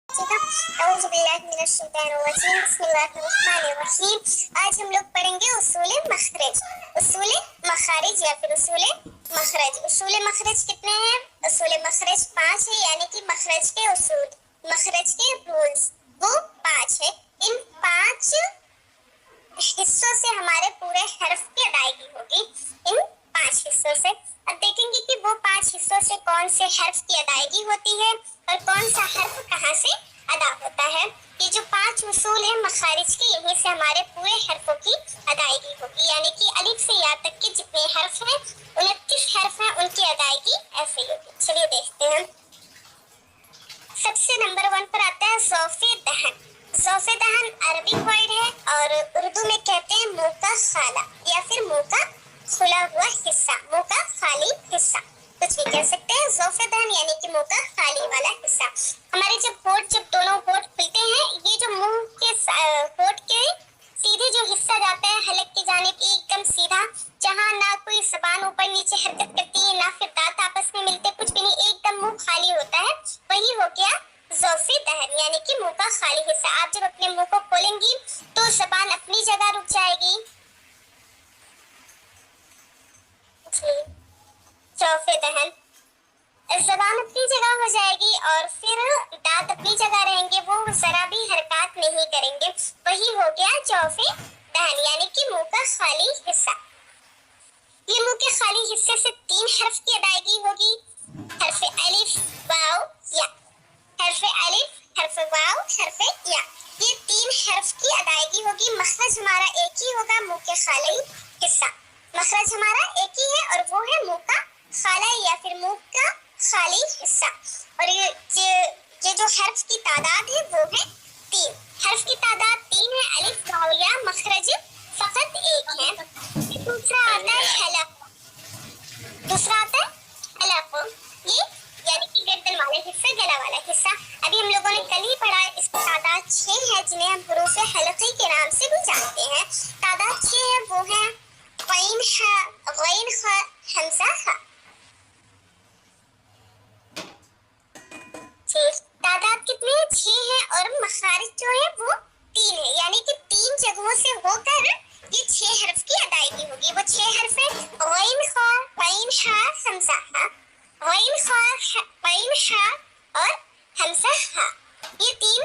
ठीक है। बिस्मिल्लाहिर्रहमानिर्रहीम। आज हम लोग पढ़ेंगे उसूले मखरज। उसूले मखारिज या फिर उसूले मखरज। उसूले मखरज कितने हैं? उसूले मखरज 5 है, यानी कि मखरज के उसूल, मखरज के रूल्स वो 5 है। इन 5 हिस्सों से हमारे पूरे हर्फ की अदायगी होगी। इन 5 हिस्सों से अब देखेंगे कि वो 5 हिस्सों से कौन से हर्फ की अदायगी होती है और कौन सा हर्फ कहाँ से अदा होता है। ये जो 5 उसूल है मखारिज के, यहीं से हमारे पूरे हर्फों की अदायगी होगी, यानी कि अलिफ से या तक के जितने हर्फ हैं, 29 हर्फ हैं, उनकी अदायगी ऐसे होगी। चलिए देखते हैं। सबसे नंबर 1 पर आता है ज़ौफ़े दहन। ज़ौफ़े दहन अरबी वर्ड है और उर्दू में कहते हैं मुंह का खाला या फिर मुंह का खुला हुआ हिस्सा, मुंह का खाली हिस्सा, कुछ भी कह सकते हैं। ज़ौफ़े दहन यानी कि मुंह का खाली वाला हिस्सा। हमारे जब दोनों होंठ खुलते हैं, ये जो मुंह के होंठ के सीधे जो हिस्सा जाता है हलक की जानिब, एकदम सीधा, जहाँ ना कोई ज़बान ऊपर नीचे हरकत करती है, ना फिर दांत आपस में मिलते, कुछ भी नहीं, एकदम मुंह खाली होता है, वही हो गया ज़ौफ़े दहन यानी कि मुंह का खाली हिस्सा। आप जब अपने मुंह को खोलेंगी तो ज़बान अपनी जगह रुक जाएगी। ज़ौफ़े दहन, ज़बान अपनी जगह हो जाएगी और फिर दांत अपनी जगह रहेंगे, वो जरा भी हरकत नहीं करेंगे, वही हो गया ज़ौफ़े दहन यानी कि मुंह का खाली हिस्सा। ये मुंह के खाली हिस्से से 3 हर्फ की अदायगी होगी, हर्फ अलिफ, वाव, या। हर्फ अलिफ, हर्फ वाव, हर्फ या, ये 3 हर्फ की अदायगी होगी। मखरज हमारा एक ही होगा, मुंह के खाली हिस्सा। मखरज हमारा एक ही है और वो है मुंह का खाला या फिर मुंह का खाली हिस्सा। और ये जो हर्फ की तादाद है वो है 3। हर्फ की तादाद 3 है, अलिफ, वाव, या। मखरज फकत एक है। दूसरा आता है हलक। दूसरा आता है हलक, ये यानी कि गर्दन वाला हिस्सा, गला वाला हिस्सा। अभी हम लोगों ने कल ही पढ़ा, इसकी तादाद 6 है, जिन्हें हम हुरूफ हलकी के नाम से भी जानते हैं। तादाद 6 है, वो है गैन, हा, गैन, खा, हमजा, हा। तादाद कितनी है? 6 है और मखारिज जो है वो 3 है, यानी कि 3 जगहों से होकर ये 6 हर्फ की अदायगी होगी। वो 6 हर्फ है गैन, खा, गैन, हा, हमजा, हा। गैन, खा, गैन, हा और हमजा, हा। ये 3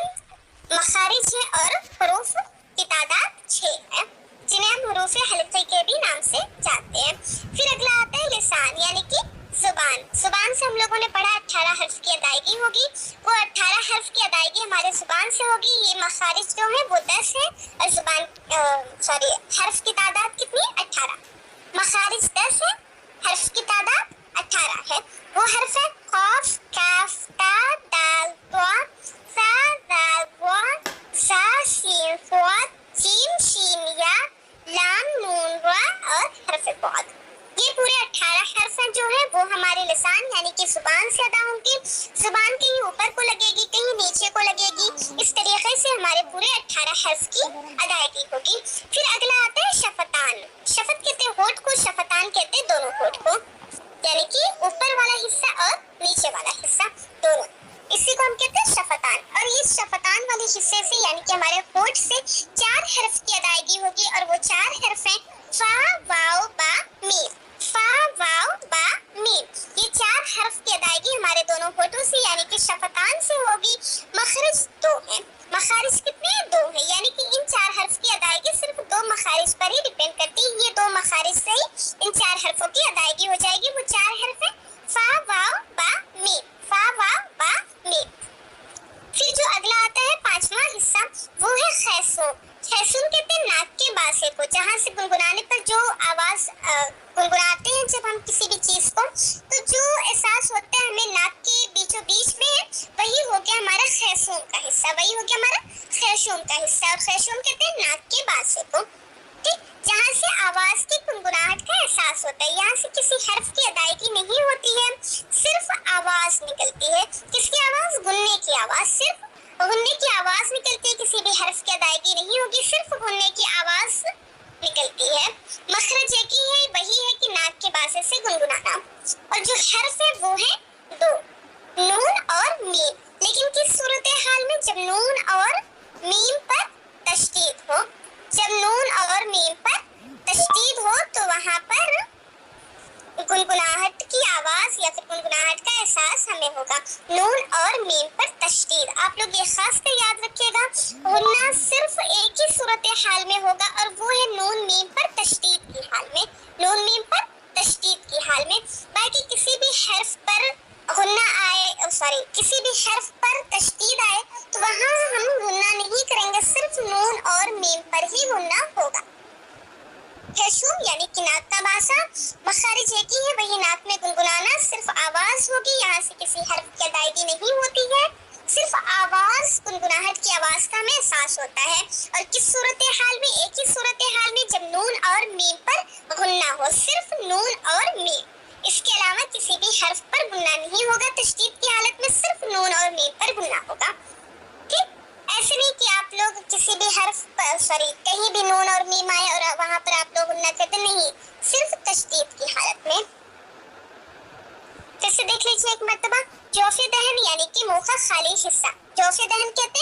मखारिज है और हुरूफ की तादाद 6 है, जिन्हें हम हुरूफ हलकी के भी नाम से जानते हैं। फिर अगला आता है लिसान यानी कि जुबान। जुबान से हम लोगों ने पढ़ा 18 हर्फ की अदायगी होगी। वो 18 हर्फ की अदायगी हमारे जुबान से होगी। ये मखारिज जो है वो 10 है और जुबान हर्फ की तादाद कितनी? 18। मखारिज 10 है, हर्फ की तादाद 18 है। वो हर्फ है कॉफ, काफ, ता, दाल, ता, सा, दाल, वा, सा, सीन, फ़ा, जीम, शीन, या, लाम, नून, रा और हर्फ बहुत। ये पूरे 18 हर्फ हैं जो है वो हमारे लिसान यानी कि जुबान से अदा होंगे। जुबान कहीं ऊपर को लगेगी, कहीं नीचे को लगेगी, इस तरीके से हमारे पूरे 18 हर्फ की अदायगी होगी। फिर अगला आता है शफतान। शफत कहते हैं होठ को, शफतान कहते हैं दोनों होठ को, यानी कि ऊपर वाला हिस्सा और नीचे वाला हिस्सा दोनों, इसी को हम कहते हैं शफतान। और इस शफतान वाले हिस्से से यानी कि हमारे होठ से 4 हर्फ की अदायगी होगी और वो 4 हर्फ हैं फा, वाव, बा, मीम। फा, वाव, बा, मीम, ये 4 हर्फ की अदायगी हमारे दोनों होठों से यानी कि शफतान से होगी। मखरज 2 है, मखारिज कितने? 2 है, यानी कि इन 4 हर्फ की अदायगी सिर्फ 2 मखारिज पर ही डिपेंड करती है। ये 2 मखारिज से ही इन 4 हर्फों की अदायगी हो जाएगी। वो 4 हर्फ है फा, वाव, बा, मीम, फा, वाव, बा, मीम। फिर जो अगला आता है 5वां हिस्सा वो है खैसूम। खैसूम कहते हैं नाक के बासे को, जहाँ से गुनगुनाने पर जो आवाज गुनगुनाते हैं जब हम किसी भी चीज को, तो जो एहसास होता है हमें नाक के बीचों बीच में, वही हो गया हमारा खैसूम का हिस्सा, वही हो गया हमारा खैसूम का हिस्सा। और खैसूम कहते हैं नाक के बासे को, ठीक, जहाँ से आवाज की गुनगुनाहट का एहसास होता है। यहाँ से किसी हर्फ की अदायगी नहीं होती है, सिर्फ आवाज निकलती है। किसकी आवाज? गुनने की आवाज, सिर्फ गुनने की आवाज निकलती है। किसी भी हर्फ की अदायगी नहीं होगी, सिर्फ गुनने की आवाज निकलती है। मखरज एक ही है, वही है कि नाक के बासे से गुनगुनाना। और जो हर्फ है वो है 2, नून और मीम। لیکن کس صورتحال میں؟ جب نون اور میم پر تشدید ہو. جب نون اور میم پر تشدید ہو تو وہاں پر گنگناہٹ کی آواز یا پھر گنگناہٹ کا احساس ہمیں ہوگا. نون اور میم پر تشدید، آپ لوگ یہ خاص کر یاد رکھیے گا، غنہ صرف ایک ہی صورتحال میں ہوگا اور وہ ہے نون میم پر تشدید کی حال میں. نون میم پر تشدید کی حال میں. باقی کسی بھی حرف پر غنہ آئے، کسی بھی حرف پر تشدید آئے تو وہاں ہم غنہ نہیں کریں گے، صرف نون اور میم پر ہی غنہ ہوگا. حشوم یعنی کہ ناک کا باسا، مخارج ایک ہی ہے، وہی ناک میں گنگنانا، صرف آواز ہوگی، یہاں سے کسی حرف کی ادائیگی نہیں ہوتی ہے، صرف آواز، گنگناہٹ کی آواز کا ہمیں احساس ہوتا ہے. اور کس صورتحال میں؟ ایک ہی صورتحال میں، جب نون اور میم پر غنہ ہو، صرف نون اور میم، اس کے علاوہ کسی بھی حرف پر غنہ نہیں ہوگا. تشدید کی حالت میں صرف نون اور میم پر غنہ ہوگا. ٹھیک، ایسے نہیں کہ آپ لوگ کسی بھی حرف پر کہیں بھی نون اور میم آئے اور وہاں پر آپ لوگ غنہ کرتے، نہیں، صرف تشدید کی حالت میں. پھر سے دیکھ لیجیے ایک مرتبہ، جوف دہن یعنی کہ منہ کا خالی حصہ. جوف دہن کہتے ہیں